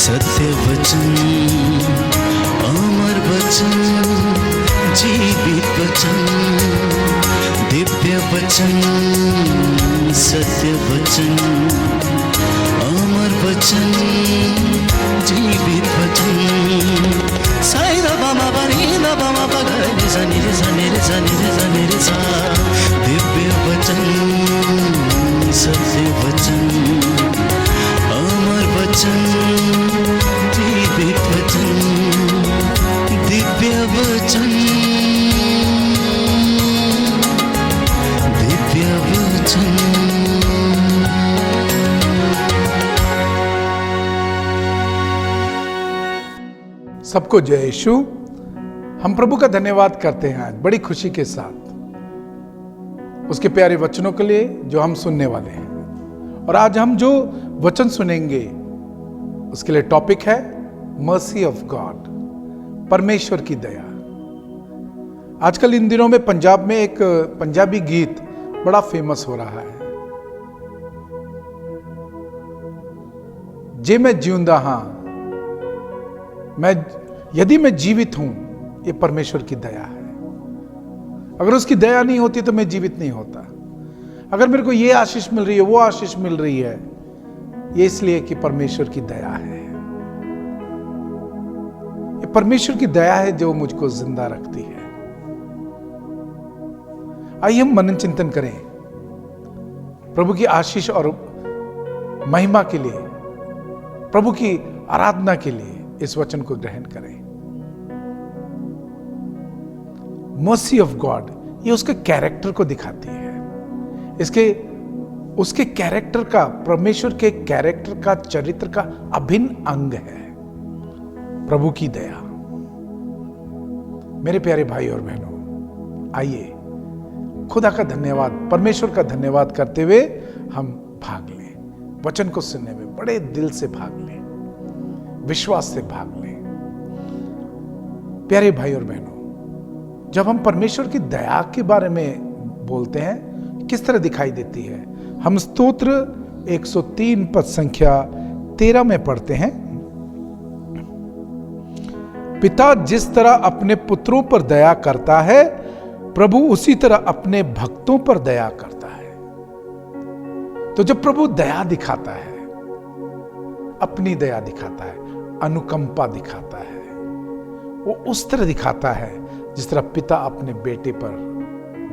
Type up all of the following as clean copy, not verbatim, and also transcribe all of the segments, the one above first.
सत्य वचन, अमर वचन, जीवित वचन, दिव्य वचन, सत्य वचन, अमर वचन, जीवित वचन। साई दा बामा बनी दा बामा बगरे रे सनी रे सनी रे सनी रे सनी रे सा। दिव्य वचन, सत्य वचन, अमर वचन, जीवित वचन, दिव्य वचन, दिव्य वचन। सबको जय यीशु। हम प्रभु का धन्यवाद करते हैं आज बड़ी खुशी के साथ उसके प्यारे वचनों के लिए जो हम सुनने वाले हैं। और आज हम जो वचन सुनेंगे उसके लिए टॉपिक है मर्सी ऑफ गॉड, परमेश्वर की दया। आजकल इन दिनों में पंजाब में एक पंजाबी गीत बड़ा फेमस हो रहा है, जे मैं जिंदा हां, यदि मैं जीवित हूं, ये परमेश्वर की दया है। अगर उसकी दया नहीं होती तो मैं जीवित नहीं होता। अगर मेरे को ये आशीष मिल रही है, वो आशीष मिल रही है, ये इसलिए कि परमेश्वर की दया है। ये परमेश्वर की दया है जो मुझको जिंदा रखती है। आइए हम मनन चिंतन करें प्रभु की आशीष और महिमा के लिए, प्रभु की आराधना के लिए इस वचन को ग्रहण करें। मर्सी ऑफ गॉड, ये उसके कैरेक्टर को दिखाती है। उसके कैरेक्टर का, परमेश्वर के कैरेक्टर का, चरित्र का अभिन्न अंग है प्रभु की दया। मेरे प्यारे भाई और बहनों, आइए खुदा का धन्यवाद, परमेश्वर का धन्यवाद करते हुए हम भाग लें। वचन को सुनने में बड़े दिल से भाग लें, विश्वास से भाग लें। प्यारे भाई और बहनों, जब हम परमेश्वर की दया के बारे में बोलते हैं, किस तरह दिखाई देती है? हम स्तोत्र 103 पद संख्या 13 में पढ़ते हैं, पिता जिस तरह अपने पुत्रों पर दया करता है, प्रभु उसी तरह अपने भक्तों पर दया करता है। तो जब प्रभु दया दिखाता है, अपनी दया दिखाता है, अनुकंपा दिखाता है, वो उस तरह दिखाता है जिस तरह पिता अपने बेटे पर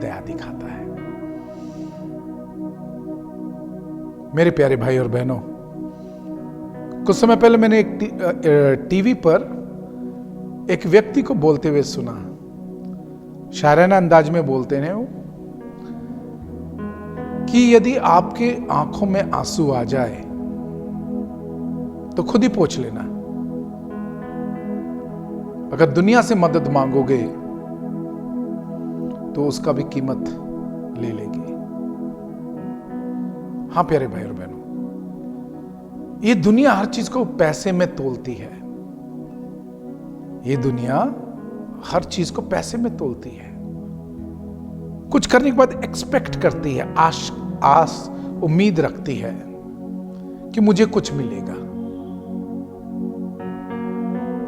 दया दिखाता है। मेरे प्यारे भाई और बहनों, कुछ समय पहले मैंने एक टीवी पर एक व्यक्ति को बोलते हुए सुना, शायराना अंदाज में बोलते हैं वो, कि यदि आपके आंखों में आंसू आ जाए तो खुद ही पोंछ लेना। अगर दुनिया से मदद मांगोगे तो उसका भी कीमत ले लेगी। हां प्यारे भाई और बहनों, ये दुनिया हर चीज को पैसे में तोलती है। ये दुनिया हर चीज को पैसे में तोलती है। कुछ करने के बाद एक्सपेक्ट करती है, आस उम्मीद रखती है कि मुझे कुछ मिलेगा,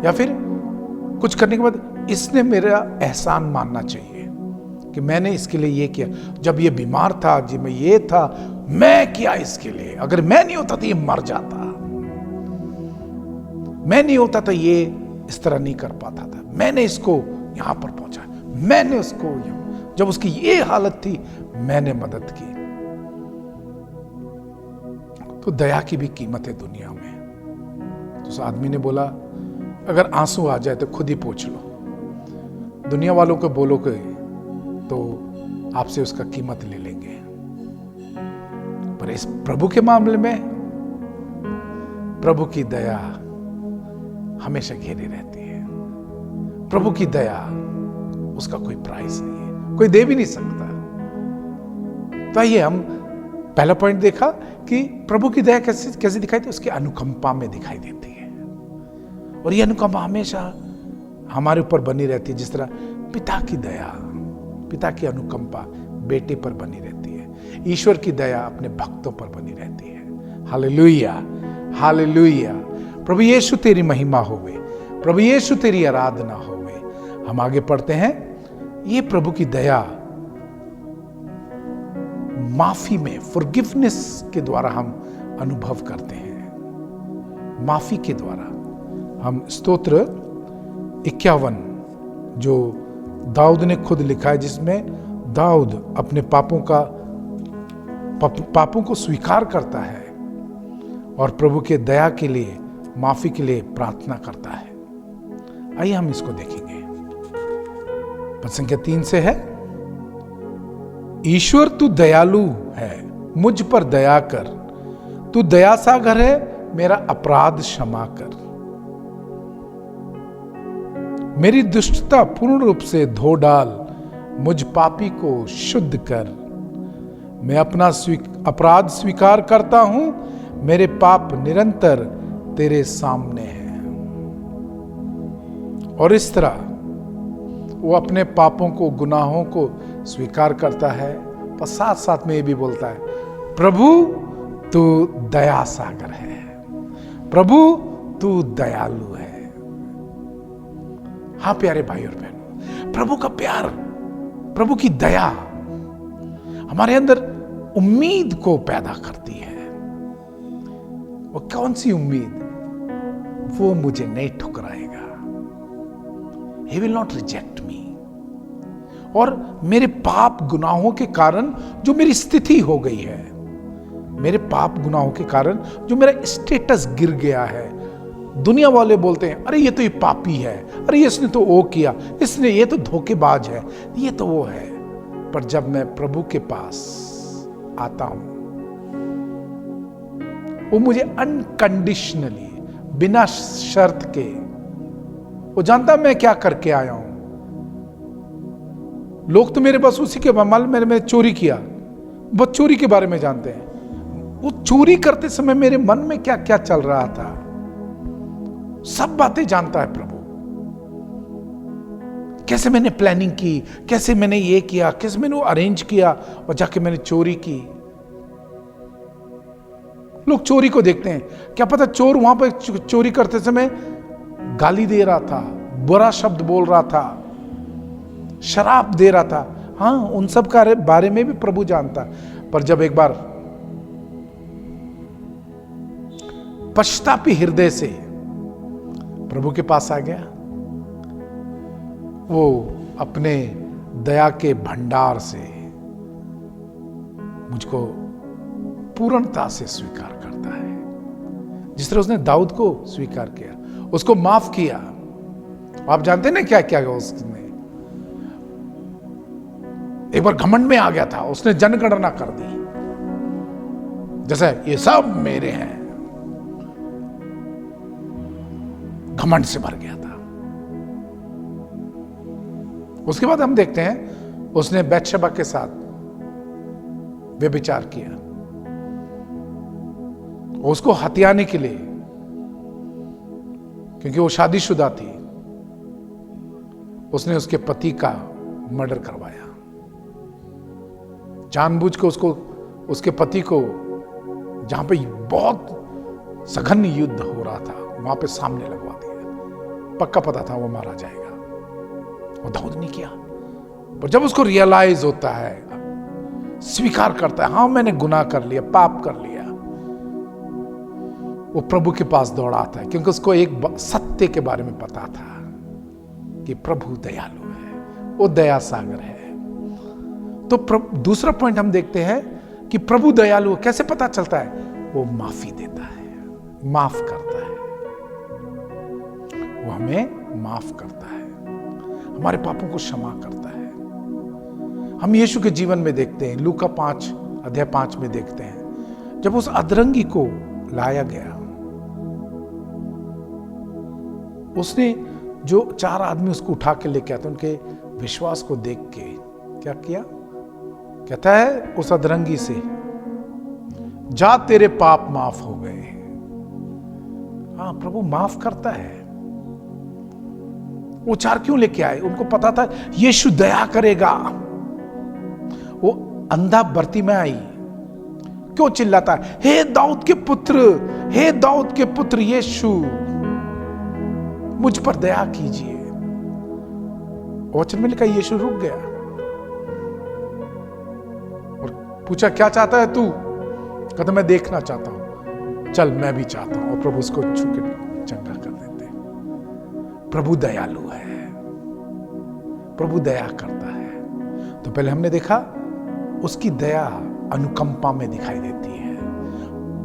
या फिर कुछ करने के बाद इसने मेरा एहसान मानना चाहिए कि मैंने इसके लिए ये किया। जब ये बीमार था, जी मैं ये था, मैं किया इसके लिए। अगर मैं नहीं होता तो ये मर जाता, मैं नहीं होता तो ये इस तरह नहीं कर पाता था, मैंने इसको यहां पर पहुंचा, मैंने उसको, जब उसकी ये हालत थी मैंने मदद की। तो दया की भी कीमत है दुनिया में। तो उस आदमी ने बोला, अगर आंसू आ जाए तो खुद ही पोंछ लो। दुनिया वालों को बोलोगे तो आपसे उसका कीमत ले लेंगे, पर इस प्रभु के मामले में प्रभु की दया हमेशा घेरी रहती है। प्रभु की दया, उसका कोई प्राइस नहीं है, कोई दे भी नहीं सकता। तो आइए, हम पहला पॉइंट देखा कि प्रभु की दया कैसे दिखाई देती है, उसकी अनुकंपा में दिखाई देती है। और ये अनुकंपा हमेशा हमारे ऊपर बनी रहती है, जिस तरह पिता की दया, पिता की अनुकंपा बेटे पर बनी रहती है। ईश्वर की दया अपने भक्तों पर बनी रहती है। Hallelujah, hallelujah. प्रभु यीशु तेरी महिमा होवे, प्रभु यीशु तेरी आराधना होवे। हम आगे पढ़ते हैं, ये प्रभु की दया माफी में, फॉरगिवनेस के द्वारा हम अनुभव करते हैं। माफी के द्वारा हम स्तोत्र 51 जो दाऊद ने खुद लिखा है, जिसमें दाऊद अपने पापों को स्वीकार करता है और प्रभु के दया के लिए, माफी के लिए प्रार्थना करता है। आइए हम इसको देखेंगे। पद संख्या 3 से है, ईश्वर तू दयालु है, मुझ पर दया कर, तू दया सागर है, मेरा अपराध क्षमा कर। मेरी दुष्टता पूर्ण रूप से धो डाल, मुझ पापी को शुद्ध कर। मैं अपना अपराध स्वीकार करता हूं, मेरे पाप निरंतर तेरे सामने हैं। और इस तरह वो अपने पापों को, गुनाहों को स्वीकार करता है, पर साथ साथ में ये भी बोलता है, प्रभु तू दया सागर है, प्रभु तू दयालु है। हाँ प्यारे भाई और बहनों, प्रभु का प्यार, प्रभु की दया हमारे अंदर उम्मीद को पैदा करती है। वो कौन सी उम्मीद? वो मुझे नहीं ठुकराएगा, He will not reject me। और मेरे पाप गुनाहों के कारण जो मेरी स्थिति हो गई है, मेरे पाप गुनाहों के कारण जो मेरा स्टेटस गिर गया है, दुनिया वाले बोलते हैं अरे ये तो ये पापी है, अरे इसने तो वो किया, इसने ये तो धोखेबाज है, ये तो वो है। पर जब मैं प्रभु के पास आता हूं, वो मुझे अनकंडीशनली, बिना शर्त के, वो जानता मैं क्या करके आया हूं। लोग तो मेरे बस उसी के माल मैंने चोरी किया, बहुत चोरी के बारे में जानते हैं। वो चोरी करते समय मेरे मन में क्या क्या चल रहा था, सब बातें जानता है प्रभु। कैसे मैंने प्लानिंग की, कैसे मैंने ये किया, कैसे मैंने वो अरेंज किया और जाके मैंने चोरी की। लोग चोरी को देखते हैं, क्या पता चोर वहां पर चोरी करते समय गाली दे रहा था, बुरा शब्द बोल रहा था, शराब दे रहा था। हाँ, उन सब का बारे में भी प्रभु जानता। पर जब एक बार पश्चातापी हृदय से प्रभु के पास आ गया, वो अपने दया के भंडार से मुझको पूर्णता से स्वीकार करता है। जिस तरह उसने दाऊद को स्वीकार किया, उसको माफ किया। आप जानते हैं ना क्या क्या उसने एक बार घमंड में आ गया था, उसने जनगणना कर दी, जैसे ये सब मेरे हैं, घमंड से भर गया था। उसके बाद हम देखते हैं उसने बैतशेबा के साथ व्यभिचार किया, उसको हत्याने के लिए, क्योंकि वो शादीशुदा थी, उसने उसके पति का मर्डर करवाया। जानबूझ के उसको, उसके पति को, जहां पे बहुत सघन युद्ध हो रहा था, वहां पे सामने लगवा दिया। पक्का पता था वो मारा जाएगा, वो दाऊद ने किया। पर जब उसको रियलाइज होता है, स्वीकार करता है, हाँ मैंने गुनाह कर लिया, पाप कर लिया, वो प्रभु के पास दौड़ा आता है, क्योंकि उसको एक सत्य के बारे में पता था कि प्रभु दयालु है, वो दया सागर है। तो दूसरा पॉइंट हम देखते हैं कि प्रभु दयालु कैसे पता चलता है? वो माफी देता है, माफ करता है, वो हमें माफ करता है, हमारे पापों को क्षमा करता है। हम यीशु के जीवन में देखते हैं, लूका 5 अध्याय 5 में देखते हैं, जब उस अधरंगी को लाया गया, उसने जो 4 आदमी उसको उठा के लेके आते, उनके विश्वास को देख के क्या किया? कहता है उस अधरंगी से, जा तेरे पाप माफ हो गए। हाँ, प्रभु माफ करता है। वो 4 क्यों लेके आए? उनको पता था यीशु दया करेगा। वो अंधा बर्तिमाई क्यों चिल्लाता है, हे दाऊद के पुत्र, हे दाऊद के पुत्र यीशु, मुझ पर दया कीजिए। वचन में लिखा यीशु रुक गया और पूछा, क्या चाहता है तू? कहता, मैं देखना चाहता हूं। चल, मैं भी चाहता हूं। और प्रभु उसको छू के चंगा कर देते। प्रभु दयालु है, प्रभु दया करता है। तो पहले हमने देखा उसकी दया अनुकंपा में दिखाई देती है।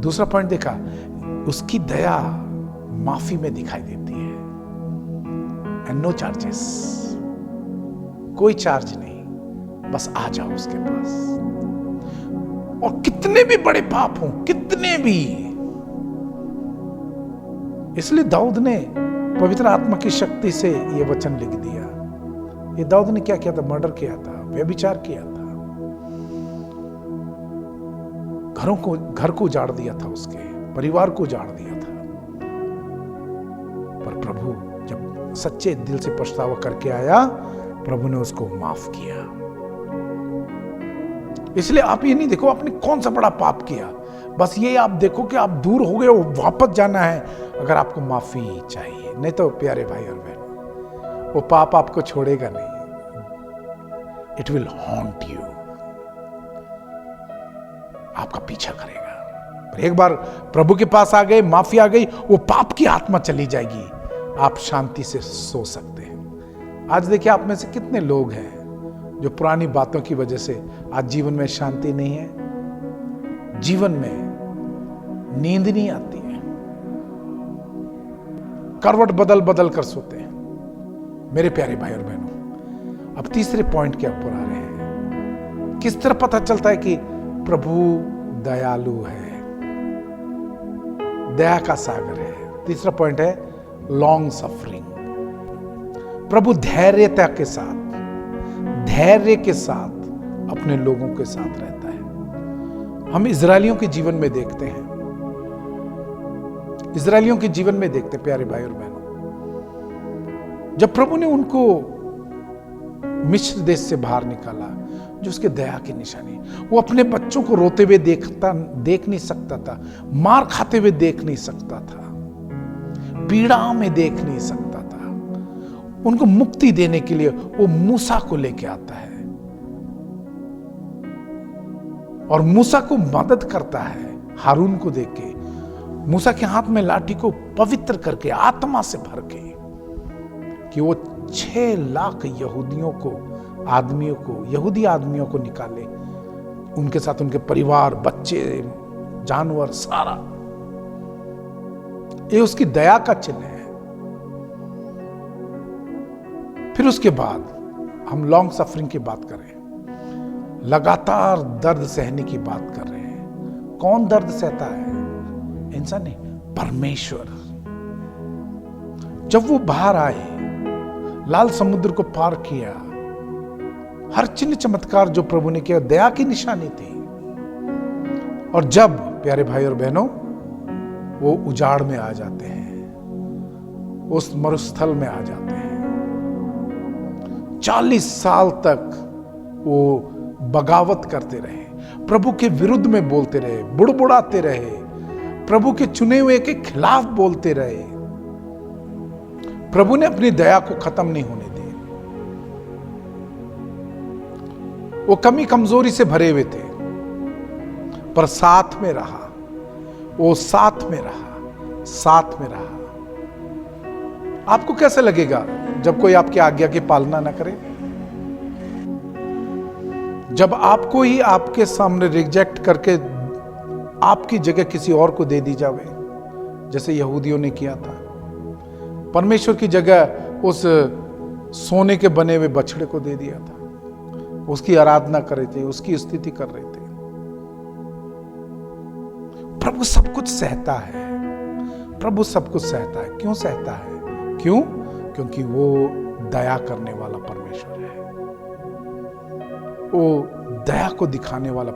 दूसरा पॉइंट देखा, उसकी दया माफी में दिखाई देती है। एंड नो चार्जेस, कोई चार्ज नहीं, बस आ जाओ उसके पास। और कितने भी बड़े पाप हों, कितने भी। इसलिए दाऊद ने पवित्र आत्मा की शक्ति से यह वचन लिख दिया। ये दाऊद ने क्या किया था? मर्डर किया था, व्यभिचार किया था, घर को उजाड़ दिया था, उसके परिवार को उजाड़ दिया था। पर प्रभु जब सच्चे दिल से पछतावा करके आया, प्रभु ने उसको माफ किया। इसलिए आप ये नहीं देखो आपने कौन सा बड़ा पाप किया, बस ये आप देखो कि आप दूर हो गए हो, वापस जाना है। अगर आपको माफी चाहिए, नहीं तो प्यारे भाई और बहनों, वो पाप आपको छोड़ेगा नहीं। इट विल हॉन्ट यू, आपका पीछा करेगा। पर एक बार प्रभु के पास आ गए, माफी आ गई, वो पाप की आत्मा चली जाएगी, आप शांति से सो सकते हैं। आज देखिए आप में से कितने लोग हैं जो पुरानी बातों की वजह से आज जीवन में शांति नहीं है, जीवन में नींद नहीं आती है, करवट बदल बदल कर सोते हैं। मेरे प्यारे भाई और बहनों, अब तीसरे पॉइंट के ऊपर आ रहे हैं। किस तरह पता चलता है कि प्रभु दयालु है, दया का सागर है? तीसरा पॉइंट है लॉन्ग सफरिंग। प्रभु धैर्यता के साथ, धैर्य के साथ अपने लोगों के साथ रहता है। हम इजरायलियों के जीवन में देखते हैं, इजरायलियों के जीवन में देखते हैं प्यारे भाई और बहनों, जब प्रभु ने उनको मिस्र देश से बाहर निकाला, जो उसके दया की निशानी, वो अपने बच्चों को रोते हुए देख नहीं सकता था, मार खाते हुए देख नहीं सकता था, पीड़ा में देख नहीं सकता था। उनको मुक्ति देने के लिए वो मूसा को लेके आता है और मूसा को मदद करता है, हारून को देख के, मूसा के हाथ में लाठी को पवित्र करके, आत्मा से भर के, कि वो 6 लाख यहूदियों को, आदमियों को, यहूदी आदमियों को निकाले, उनके साथ उनके परिवार, बच्चे, जानवर, सारा। ये उसकी दया का चिन्ह है। फिर उसके बाद हम लॉन्ग सफरिंग की बात कर रहे हैं, लगातार दर्द सहने की बात कर रहे हैं। कौन दर्द सहता है? इंसान नहीं, परमेश्वर। जब वो बाहर आए, लाल समुद्र को पार किया, हर चिन्ह चमत्कार जो प्रभु ने किया दया की निशानी थी। और जब प्यारे भाई और बहनों वो उजाड़ में आ जाते हैं, उस मरुस्थल में आ जाते हैं, 40 साल तक वो बगावत करते रहे, प्रभु के विरुद्ध में बोलते रहे, बुड़बुड़ाते रहे, प्रभु के चुने हुए के खिलाफ बोलते रहे। प्रभु ने अपनी दया को खत्म नहीं होने दी। वो कमी कमजोरी से भरे हुए थे, पर साथ में रहा, वो साथ में रहा, साथ में रहा। आपको कैसे लगेगा जब कोई आपकी आज्ञा की पालना ना करे? जब आपको ही आपके सामने रिजेक्ट करके आपकी जगह किसी और को दे दी जावे, जैसे यहूदियों ने किया था। परमेश्वर की जगह उस सोने के बने हुए बछड़े को दे दिया था, उसकी आराधना कर रहे थे, उसकी स्तुति कर रहे थे। प्रभु सब कुछ सहता है, प्रभु सब कुछ सहता है। क्यों सहता है? क्यों? क्योंकि वो दया करने वाला परमेश्वर है, वो दया को दिखाने वाला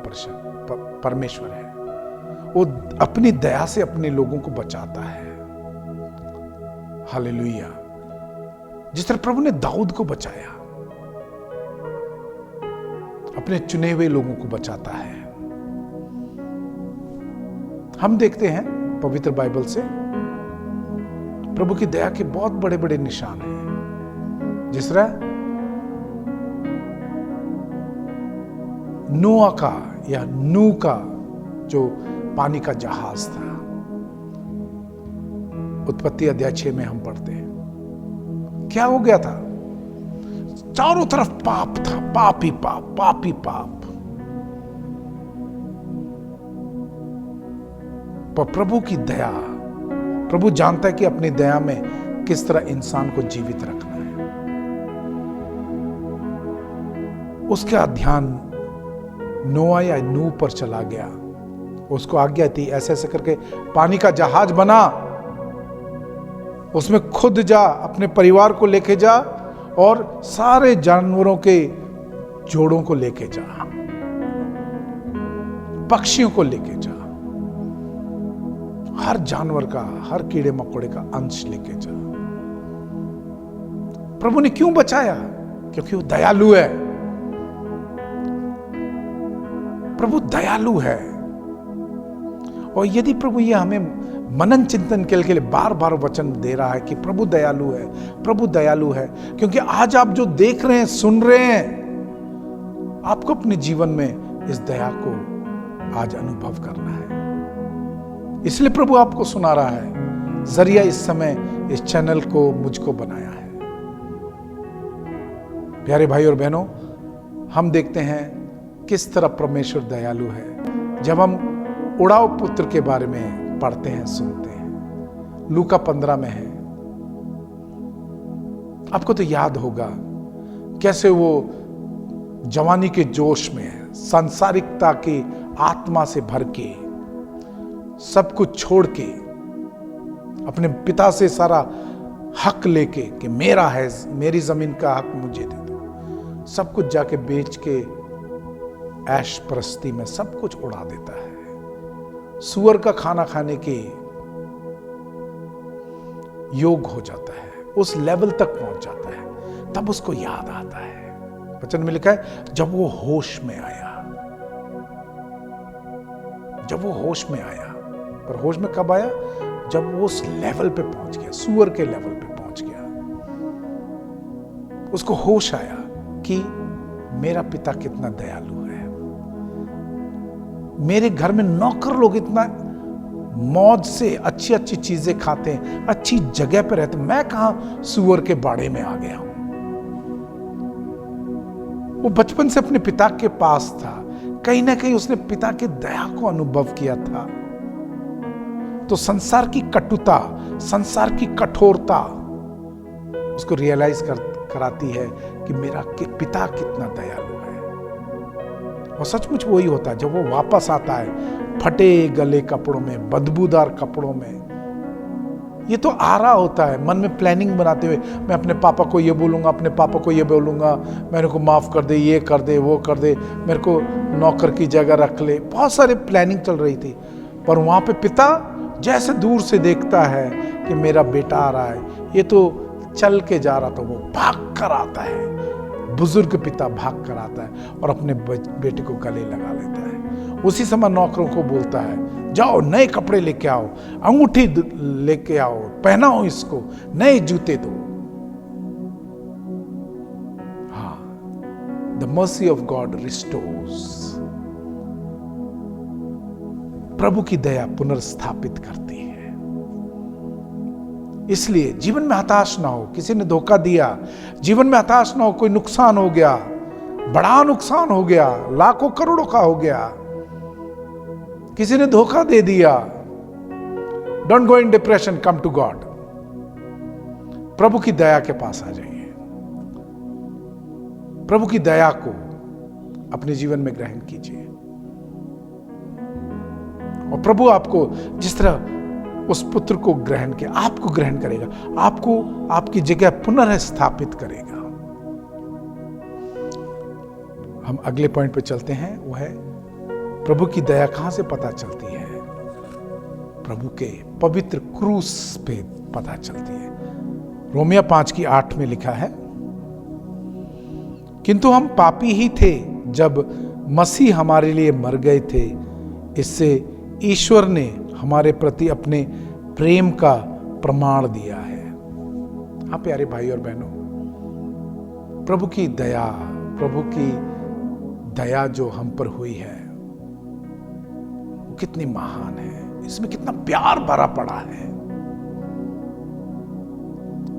परमेश्वर है। वो अपनी दया से अपने लोगों को बचाता है। हालेलुया। जिस तरह प्रभु ने दाऊद को बचाया, अपने चुने हुए लोगों को बचाता है। हम देखते हैं पवित्र बाइबल से प्रभु की दया के बहुत बड़े बड़े निशान हैं। जिस तरह नोआ का या नू का जो पानी का जहाज था, उत्पत्ति अध्याय 6 में हम पढ़ते हैं। क्या हो गया था? चारों तरफ पाप था, पाप ही पाप, पाप ही पाप। पर प्रभु की दया, प्रभु जानता है कि अपनी दया में किस तरह इंसान को जीवित रखना है। उसका ध्यान नोआ या नू पर चला गया। उसको आज्ञा थी ऐसे ऐसे करके पानी का जहाज बना, उसमें खुद जा, अपने परिवार को लेके जा और सारे जानवरों के जोड़ों को लेके जा, पक्षियों को लेके जा, हर जानवर का, हर कीड़े मकोड़े का अंश लेके जा। प्रभु ने क्यों बचाया? क्योंकि वो दयालु है। प्रभु दयालु है। और यदि प्रभु ये हमें मनन चिंतन के लिए बार बार वचन दे रहा है कि प्रभु दयालु है, प्रभु दयालु है, क्योंकि आज आप जो देख रहे हैं, सुन रहे हैं, आपको अपने जीवन में इस दया को आज अनुभव करना है। इसलिए प्रभु आपको सुना रहा है, जरिया इस समय इस चैनल को, मुझको बनाया है। प्यारे भाई और बहनों, हम देखते हैं किस तरह परमेश्वर दयालु है। जब हम उड़ाव पुत्र के बारे में पढ़ते हैं, सुनते हैं, लूका 15 में है। आपको तो याद होगा कैसे वो जवानी के जोश में, सांसारिकता की आत्मा से भर के, सब कुछ छोड़ के, अपने पिता से सारा हक लेके कि मेरा है, मेरी जमीन का हक मुझे दे दो, सब कुछ जाके बेच के ऐश परस्ती में सब कुछ उड़ा देता है। सुअर का खाना खाने के योग हो जाता है, उस लेवल तक पहुंच जाता है। तब उसको याद आता है, वचन में लिखा है, जब वो होश में आया। जब वो होश में आया, पर होश में कब आया? जब वो उस लेवल पे पहुंच गया, सुअर के लेवल पे पहुंच गया। उसको होश आया कि मेरा पिता कितना दयालु है। मेरे घर में नौकर लोग इतना मौज से अच्छी अच्छी चीजें खाते हैं, अच्छी जगह पर रहते, मैं कहां सुअर के बाड़े में आ गया हूं। वो बचपन से अपने पिता के पास था, कहीं ना कहीं उसने पिता की दया को अनुभव किया था। तो संसार की कटुता, संसार की कठोरता उसको रियलाइज कराती है कि मेरा पिता कितना दयालु है। और सचमुच वही होता है। जब वो वापस आता है फटे गले कपड़ों में, बदबूदार कपड़ों में, ये तो आ रहा होता है मन में प्लानिंग बनाते हुए, मैं अपने पापा को ये बोलूंगा, अपने पापा को ये बोलूंगा, मेरे को माफ कर दे, ये कर दे, वो कर दे, मेरे को नौकर की जगह रख ले। बहुत सारे प्लानिंग चल रही थी। पर वहां पे पिता जैसे दूर से देखता है कि मेरा बेटा आ रहा है, ये तो चल के जा रहा था, वो भाग कर आता है। बुजुर्ग पिता भाग कर आता है और अपने बेटे को गले लगा लेता है। उसी समय नौकरों को बोलता है, जाओ नए कपड़े लेके आओ, अंगूठी लेके आओ, पहनाओ इसको, नए जूते दो। हाँ, the mercy of God restores. प्रभु की दया पुनर्स्थापित करती है। इसलिए जीवन में हताश ना हो। किसी ने धोखा दिया, जीवन में हताश ना हो। कोई नुकसान हो गया, बड़ा नुकसान हो गया, लाखों करोड़ों का हो गया, किसी ने धोखा दे दिया, don't go in depression, come to God. प्रभु की दया के पास आ जाइए। प्रभु की दया को अपने जीवन में ग्रहण कीजिए और प्रभु आपको जिस तरह उस पुत्र को ग्रहण किया, आपको ग्रहण करेगा, आपको आपकी जगह पुनर्स्थापित करेगा। हम अगले पॉइंट पे चलते हैं, वो है प्रभु की दया कहां से पता चलती है? प्रभु के पवित्र क्रूस पे पता चलती है। रोमिया 5:8 में लिखा है, किंतु हम पापी ही थे जब मसीह हमारे लिए मर गए थे, इससे ईश्वर ने हमारे प्रति अपने प्रेम का प्रमाण दिया है। हाँ प्यारे भाई और बहनों, प्रभु की दया जो हम पर हुई है वो कितनी महान है, इसमें कितना प्यार भरा पड़ा है।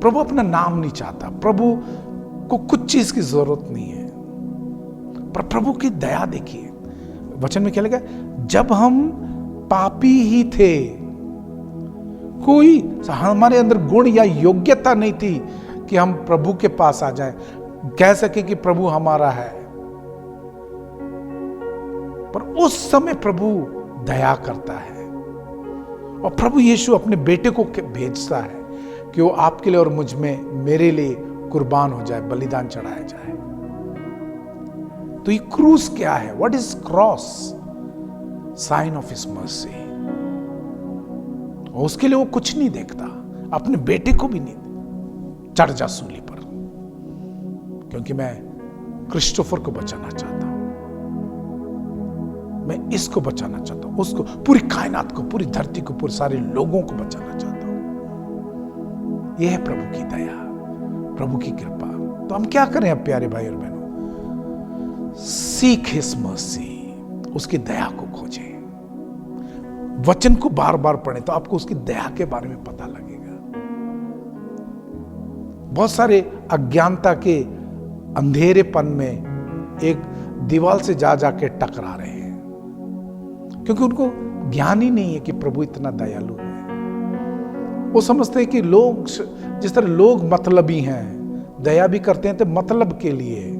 प्रभु अपना नाम नहीं चाहता, प्रभु को कुछ चीज की जरूरत नहीं है, पर प्रभु की दया देखिए, वचन में क्या लिखा है, जब हम पापी ही थे, कोई हमारे अंदर गुण या योग्यता नहीं थी कि हम प्रभु के पास आ जाएं, कह सके कि प्रभु हमारा है, पर उस समय प्रभु दया करता है और प्रभु यीशु अपने बेटे को भेजता है कि वो आपके लिए और मुझ में, मेरे लिए कुर्बान हो जाए, बलिदान चढ़ाया जाए। तो ये क्रूस क्या है? What is cross? Sign of his mercy. और उसके लिए वो कुछ नहीं देखता, अपने बेटे को भी नहीं, चढ़ जा सूली पर, क्योंकि मैं क्रिस्टोफर को बचाना चाहता हूं, मैं इसको बचाना चाहता हूं, उसको, पूरी कायनात को, पूरी धरती को, पूरे सारे लोगों को बचाना चाहता हूं। यह है प्रभु की दया, प्रभु की कृपा। तो हम क्या करें अब प्यारे भाई और बहनों? सीक हिज मर्सी, उसकी दया को खोजें, वचन को बार बार पढ़ें तो आपको उसकी दया के बारे में पता लगेगा। बहुत सारे अज्ञानता के अंधेरेपन में एक दीवार से जा जाके टकरा रहे हैं, क्योंकि उनको ज्ञान ही नहीं है कि प्रभु इतना दयालु है। वो समझते हैं कि लोग, जिस तरह लोग मतलबी हैं, दया भी करते हैं तो मतलब के लिए।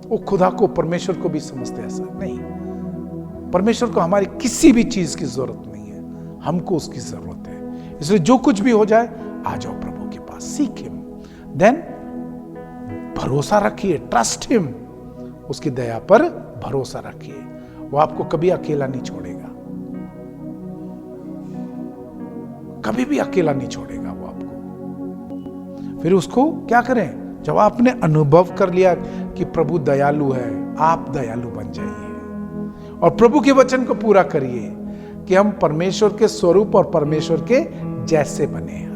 वो खुदा को, परमेश्वर को भी समझते हैं ऐसा नहीं। परमेश्वर को हमारी किसी भी चीज की जरूरत नहीं है, हमको उसकी जरूरत है। इसलिए जो कुछ भी हो जाए, आ जाओ प्रभु के पास, सीख हिम, देन भरोसा रखिए, ट्रस्ट हिम, उसकी दया पर भरोसा रखिए, वो आपको कभी अकेला नहीं छोड़ेगा, कभी भी अकेला नहीं छोड़ेगा वो आपको। फिर उसको क्या करें? जब आपने अनुभव कर लिया कि प्रभु दयालु है, आप दयालु बन जाइए और प्रभु के वचन को पूरा करिए कि हम परमेश्वर के स्वरूप और परमेश्वर के जैसे बने हैं।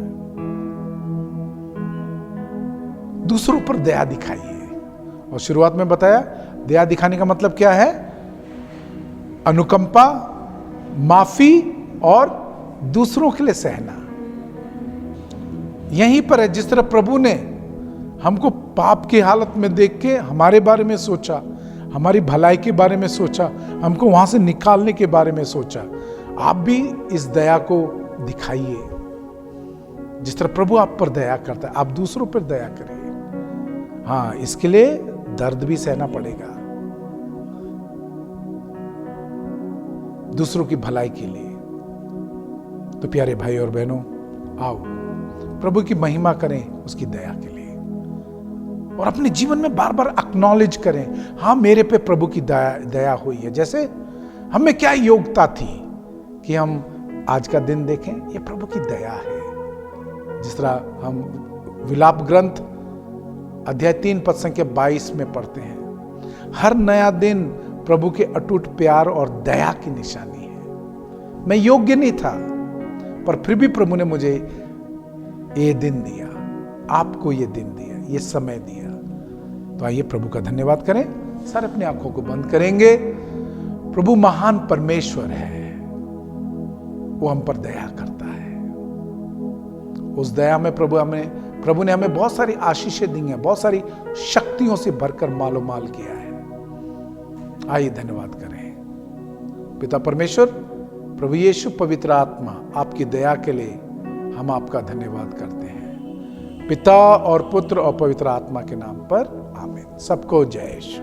दूसरों पर दया दिखाइए, और शुरुआत में बताया दया दिखाने का मतलब क्या है? अनुकंपा, माफी और दूसरों के लिए सहना। यहीं पर है, जिस तरह प्रभु ने हमको पाप की हालत में देख के हमारे बारे में सोचा, हमारी भलाई के बारे में सोचा, हमको वहां से निकालने के बारे में सोचा, आप भी इस दया को दिखाइए। जिस तरह प्रभु आप पर दया करता है, आप दूसरों पर दया करिए। हाँ, इसके लिए दर्द भी सहना पड़ेगा, दूसरों की भलाई के लिए। तो प्यारे भाई और बहनों, आओ प्रभु की महिमा करें उसकी दया के लिए, और अपने जीवन में बार बार एक्नॉलेज करें, हाँ मेरे पे प्रभु की दया हुई है। जैसे हमें क्या योग्यता थी कि हम आज का दिन देखें? ये प्रभु की दया है। जिस तरह हम विलाप ग्रंथ अध्याय 3 पद संख्या 22 में पढ़ते हैं, हर नया दिन प्रभु के अटूट प्यार और दया की निशानी है। मैं योग्य नहीं था, पर फिर भी प्रभु ने मुझे ये दिन दिया, आपको ये दिन दिया, ये समय दिया। तो आइए प्रभु का धन्यवाद करें। सारे अपनी आंखों को बंद करेंगे। प्रभु महान परमेश्वर है, वो हम पर दया करता है। उस दया में प्रभु ने हमें बहुत सारी आशीषें दी हैं, बहुत सारी शक्तियों से भरकर मालोमाल किया है। आइए धन्यवाद करें। पिता परमेश्वर, प्रभु यीशु, पवित्र आत्मा, आपकी दया के लिए हम आपका धन्यवाद करते हैं। पिता और पुत्र और पवित्र आत्मा के नाम पर आमीन। सबको जय यीशु।